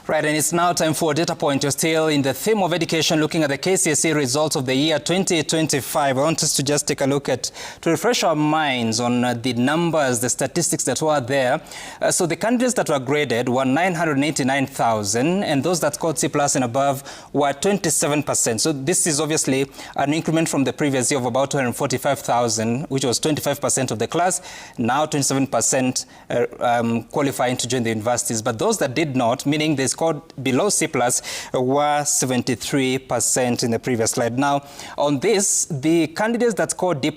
Right, and it's now time for a data point. You're still in the theme of education, looking at the KCSE results of the year 2025. I want us to just take a look at, to refresh our minds on the numbers, the statistics that were there. So the candidates that were graded were 989,000, and those that scored C+ and above were 27%. So this is obviously an increment from the previous year of about 245,000, which was 25% of the class. Now 27% qualifying to join the universities. But those that did not, meaning they scored below C+, were 73% in the previous slide. Now, on this, the candidates that scored D+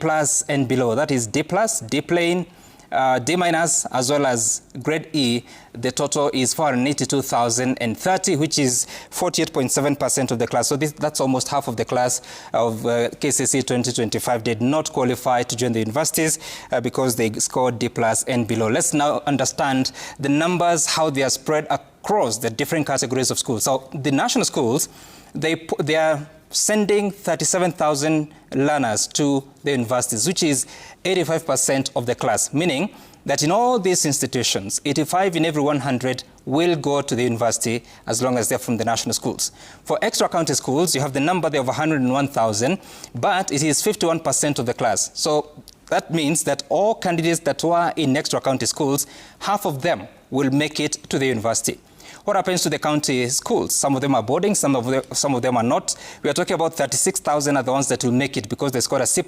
and below, that is D+, D plain, D-, as well as grade E, the total is 482,030, which is 48.7% of the class. So that's almost half of the class of KCSE 2025 did not qualify to join the universities because they scored D+ and below. Let's now understand the numbers, how they are spread across the different categories of schools. So the national schools, they are sending 37,000 learners to the universities, which is 85% of the class, meaning that in all these institutions, 85 in every 100 will go to the university as long as they're from the national schools. For extra county schools, you have the number there of 101,000, but it is 51% of the class. So that means that all candidates that were in extra county schools, half of them will make it to the university. What happens to the county schools? Some of them are boarding, some of them are not. We are talking about 36,000 are the ones that will make it because they scored a C+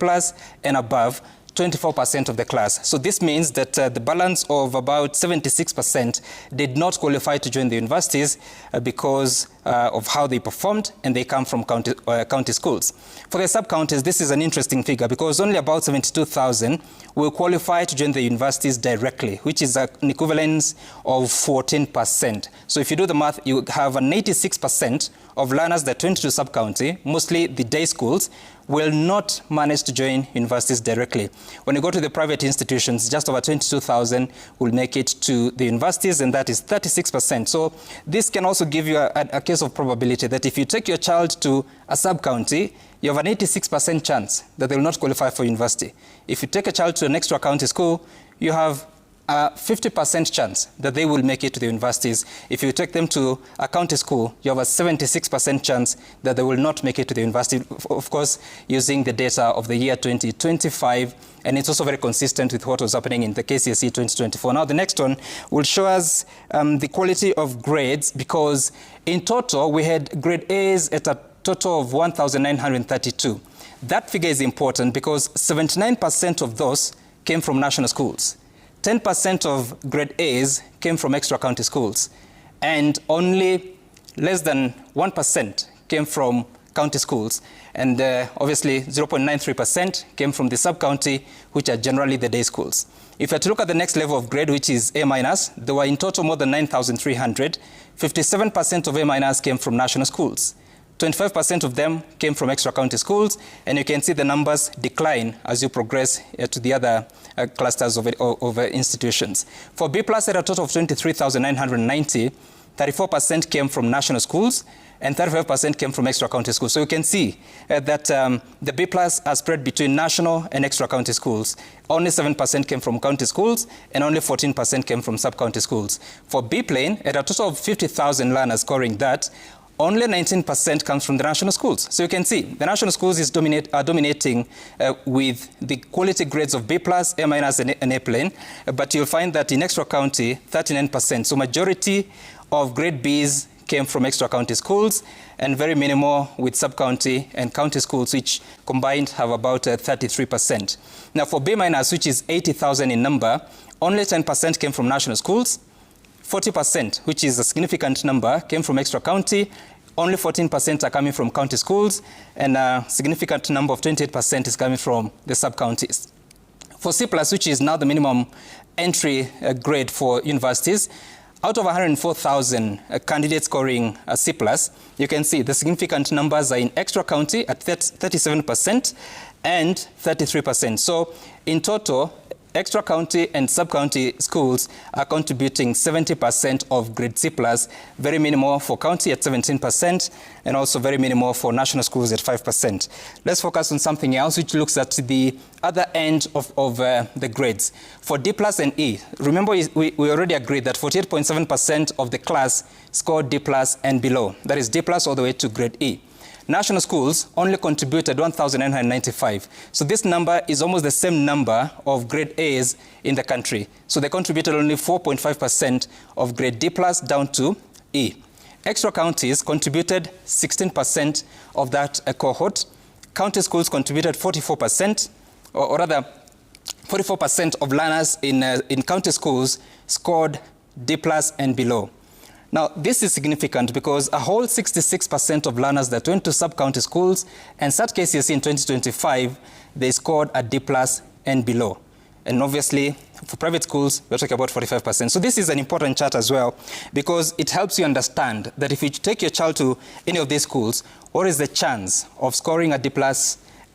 and above, 24% of the class. So this means that the balance of about 76% did not qualify to join the universities because of how they performed, and they come from county schools. For the sub-counties, this is an interesting figure because only about 72,000 will qualify to join the universities directly, which is an equivalence of 14%. So if you do the math, you have an 86% of learners that went to sub-county, mostly the day schools, will not manage to join universities directly. When you go to the private institutions, just over 22,000 will make it to the universities, and that is 36%. So this can also give you a case of probability that if you take your child to a sub-county, you have an 86% chance that they will not qualify for university. If you take a child to an extra county school, you have a 50% chance that they will make it to the universities. If you take them to a county school, you have a 76% chance that they will not make it to the university, of course, using the data of the year 2025, and it's also very consistent with what was happening in the KCSE 2024. Now, the next one will show us the quality of grades, because in total, we had grade A's at a total of 1,932. That figure is important because 79% of those came from national schools. 10% of grade A's came from extra county schools, and only less than 1% came from county schools, and obviously 0.93% came from the sub-county, which are generally the day schools. If you were to look at the next level of grade, which is A-, there were in total more than 9,300. 57% of A- came from national schools. 25% of them came from extra county schools, and you can see the numbers decline as you progress to the other clusters of institutions. For B+ at a total of 23,990, 34% came from national schools, and 35% came from extra county schools. So you can see that the B+ are spread between national and extra county schools. Only 7% came from county schools, and only 14% came from sub-county schools. For B plain, at a total of 50,000 learners scoring that, only 19% comes from the national schools. So you can see the national schools are dominating with the quality grades of B+, A- and A plain, but you'll find that in extra county, 39%. So majority of grade B's came from extra county schools, and very minimal with sub-county and county schools, which combined have about 33%. Now for B-, which is 80,000 in number, only 10% came from national schools. 40%, which is a significant number, came from extra county. Only 14% are coming from county schools, and a significant number of 28% is coming from the sub-counties. For C+, which is now the minimum entry grade for universities, out of 104,000 candidates scoring a C+, you can see the significant numbers are in extra county at 37% and 33%. So in total, extra county and sub-county schools are contributing 70% of grade C+, very minimal for county at 17%, and also very minimal for national schools at 5%. Let's focus on something else, which looks at the other end of the grades. For D+ and E, remember we already agreed that 48.7% of the class scored D+ and below. That is D+ all the way to grade E. National schools only contributed 1,995. So this number is almost the same number of grade A's in the country. So they contributed only 4.5% of grade D+ down to E. Extra counties contributed 16% of that cohort. County schools contributed 44%, or rather 44% of learners in county schools scored D+ and below. Now, this is significant because a whole 66% of learners that went to sub-county schools and sat KCSE in 2025, they scored a D+ and below. And obviously, for private schools, we're talking about 45%. So this is an important chart as well, because it helps you understand that if you take your child to any of these schools, what is the chance of scoring a D+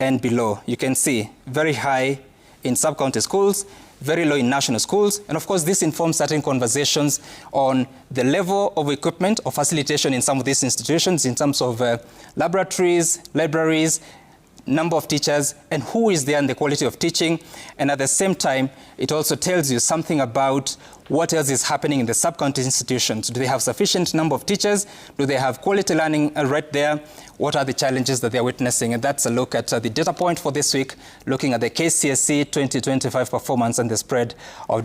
and below? You can see very high in sub-county schools, very low in national schools, and of course this informs certain conversations on the level of equipment or facilitation in some of these institutions in terms of laboratories, libraries, number of teachers, and who is there and the quality of teaching. And at the same time, it also tells you something about what else is happening in the sub-county institutions. Do they have sufficient number of teachers? Do they have quality learning right there? What are the challenges that they're witnessing? And that's a look at the data point for this week, looking at the KCSE 2025 performance and the spread of